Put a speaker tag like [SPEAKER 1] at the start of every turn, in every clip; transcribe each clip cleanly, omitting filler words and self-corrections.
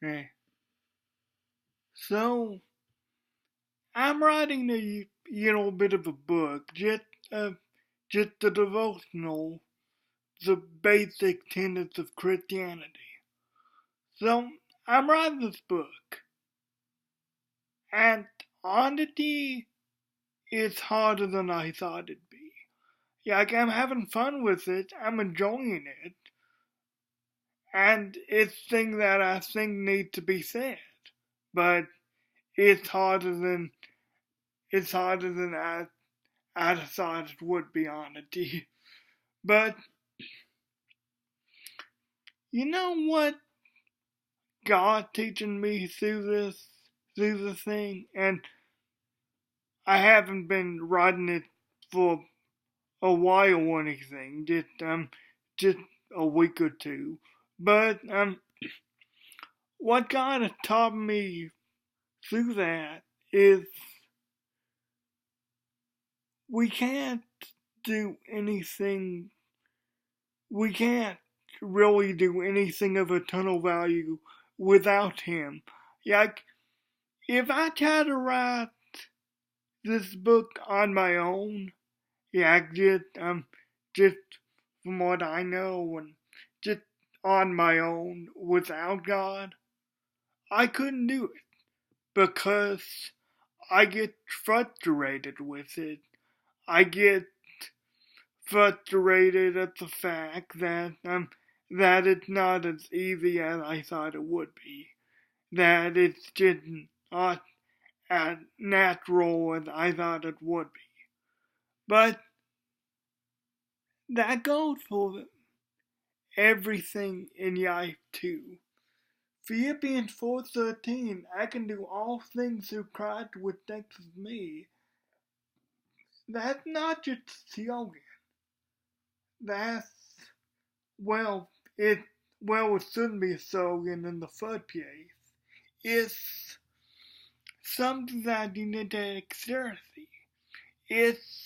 [SPEAKER 1] Eh. So I'm writing a bit of a book, just a devotional, the basic tenets of Christianity. So I'm writing this book, and honesty is harder than I thought it'd be. Yeah, like I'm having fun with it, I'm enjoying it, and it's thing that I think need to be said, but it's harder than I thought it would be honesty. But you know what God teaching me through this thing, and I haven't been writing it for a while or anything, just a week or two. But what God has taught me through that is we can't do anything. We can't really do anything of eternal value without Him. Like if I try to write this book on my own, yeah, just from what I know and just on my own without God, I couldn't do it because I get frustrated with it. I get frustrated at the fact that it's not as easy as I thought it would be. That it's just not as natural as I thought it would be. But that goes for everything in life too. Philippians 4:13, I can do all things through Christ which strengthens me. That's not just a slogan. That's, well, it it shouldn't be a slogan in the first place. It's something that you need to take seriously. It's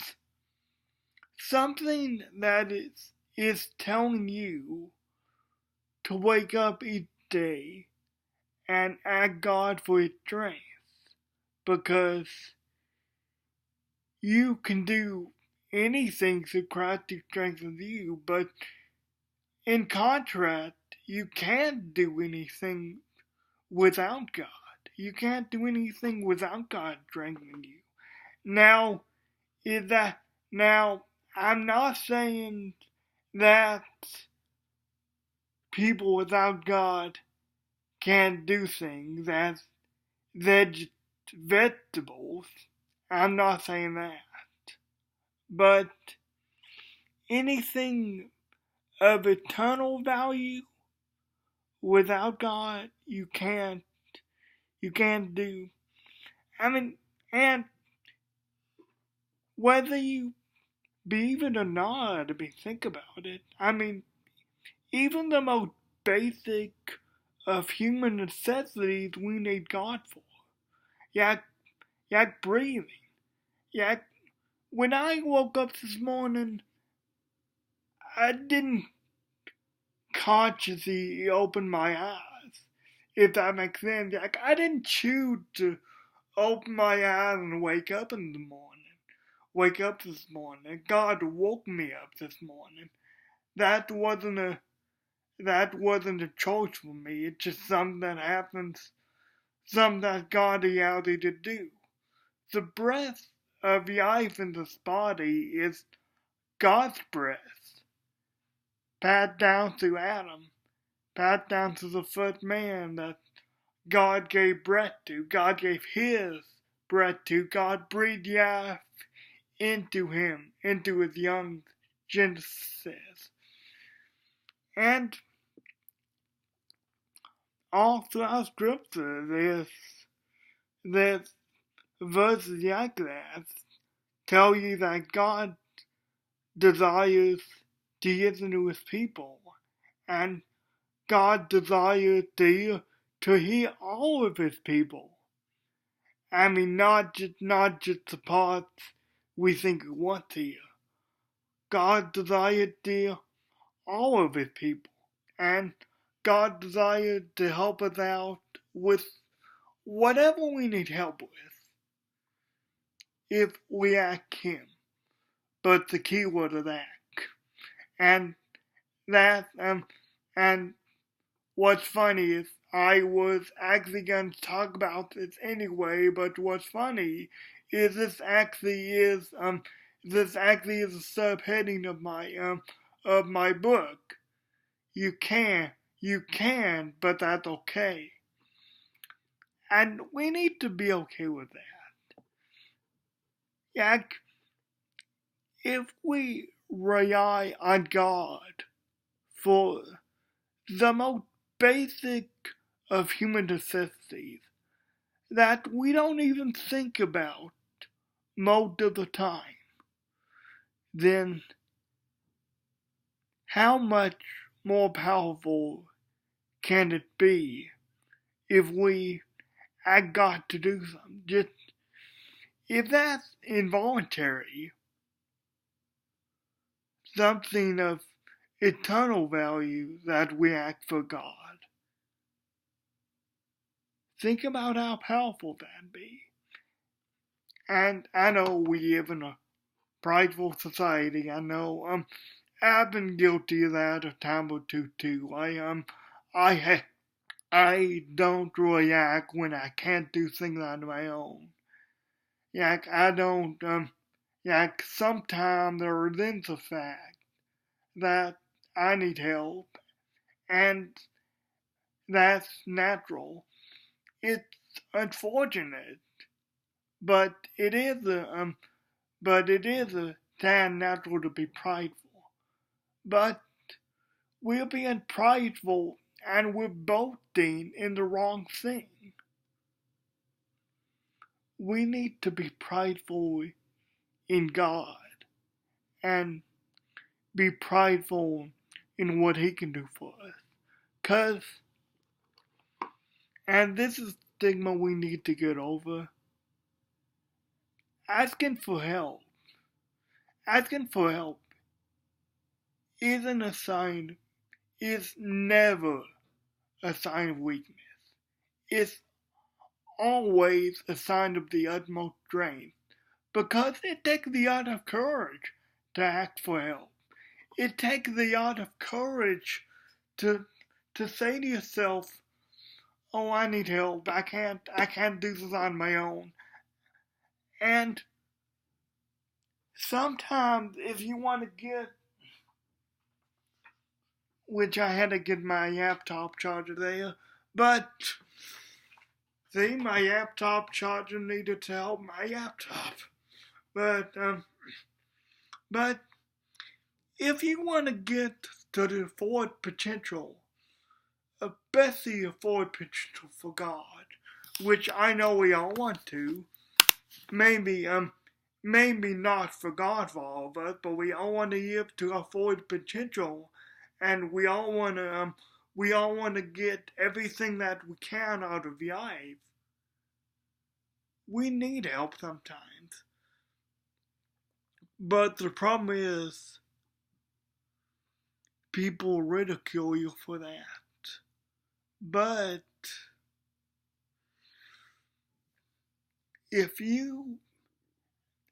[SPEAKER 1] something that is telling you to wake up each day and ask God for His strength, because you can do anything through Christ who strengthens you, but in contrast, you can't do anything without God. You can't do anything without God strengthening you. Now, is that now? I'm not saying that people without God can't do things as vegetables. I'm not saying that. But anything of eternal value without God, you can't do. I mean, and whether you believe it or not, if you think about it, I mean, even the most basic of human necessities we need God for. Like, like breathing. Like, when I woke up this morning, I didn't consciously open my eyes, if that makes sense. Like, I didn't choose to open my eyes and wake up in the morning. Wake up this morning. God woke me up this morning. That wasn't a choice for me. It's just something that happens, something that God allowed me to do. The breath of life in this body is God's breath, passed down through Adam, passed down to the first man that God gave breath to. God gave His breath to. God breathed life into him, into his young Genesis. And all throughout Scripture, there's verses like that tell you that God desires to listen to His people, and God desires to hear all of His people. I mean, not just the parts we think we want to hear. God desires to hear all of His people, and God desired to help us out with whatever we need help with if we ask Him. But the key word is ask. And that, and what's funny is I was actually going to talk about this anyway, but what's funny is this actually is a subheading of my book. You can, but that's okay. And we need to be okay with that. Yeah, if we rely on God for the most basic of human necessities that we don't even think about most of the time, then how much more powerful can it be if we ask God to do something? Just if that's involuntary, something of eternal value that we ask for God, think about how powerful that'd be. And I know we live in a prideful society. I know I've been guilty of that a time or two too. I don't really act when I can't do things on my own. I don't sometimes there are then the fact that I need help, and that's natural. It's unfortunate, but it is a tad natural to be prideful. But we're being prideful and we're boasting in the wrong thing. We need to be prideful in God and be prideful in what He can do for us. 'Cause, and this is stigma we need to get over, asking for help isn't a sign, is never a sign of weakness. It's always a sign of the utmost strength, because it takes the art of courage to ask for help. It takes the art of courage to say to yourself, "Oh, I need help. I can't do this on my own." And sometimes, if you want to get, which I had to get my laptop charger there, but see, my laptop charger needed to help my laptop. But if you want to get to the forward potential, especially the forward potential for God, which I know we all want to, maybe not for God for all of us, but we all want to live to our forward potential, and we all want to get everything that we can out of life. We need help sometimes. But the problem is, people ridicule you for that. But if you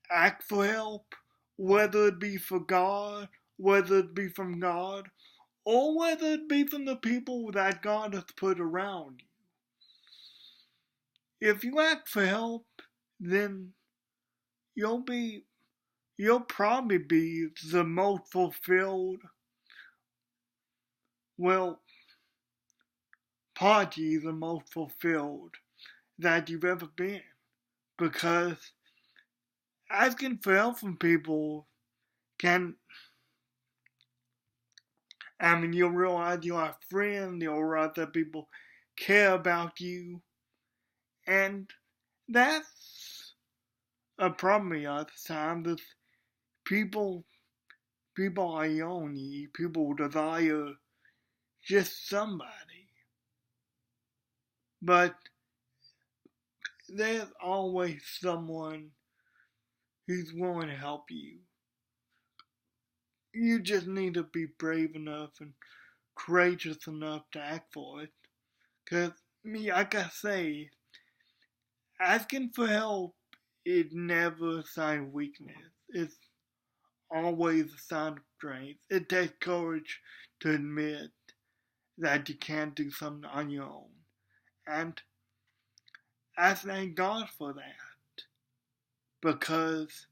[SPEAKER 1] ask for help, whether it be for God, whether it be from God, or whether it be from the people that God has put around you, if you ask for help, then you'll probably be the most fulfilled, well, partly the most fulfilled that you've ever been. Because asking for help from people you'll realize you have friends, you'll realize that people care about you, and that's a problem a lot of times. Is people are lonely, people desire just somebody, but there's always someone who's willing to help you. You just need to be brave enough and courageous enough to act for it. Because like I say, asking for help is never a sign of weakness. It's always a sign of strength. It takes courage to admit that you can't do something on your own. And I thank God for that. Because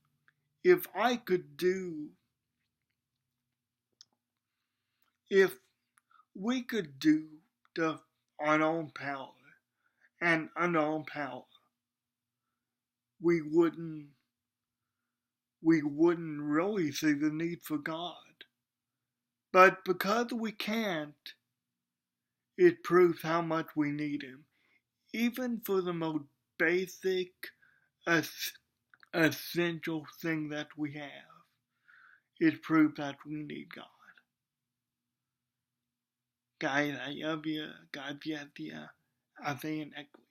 [SPEAKER 1] if I could do, if we could do the our own power and unknown power, we wouldn't really see the need for God. But because we can't, it proves how much we need Him. Even for the most basic, essential thing that we have, it proves that we need God. Guys, I love you. God bless you. I'll see you next week.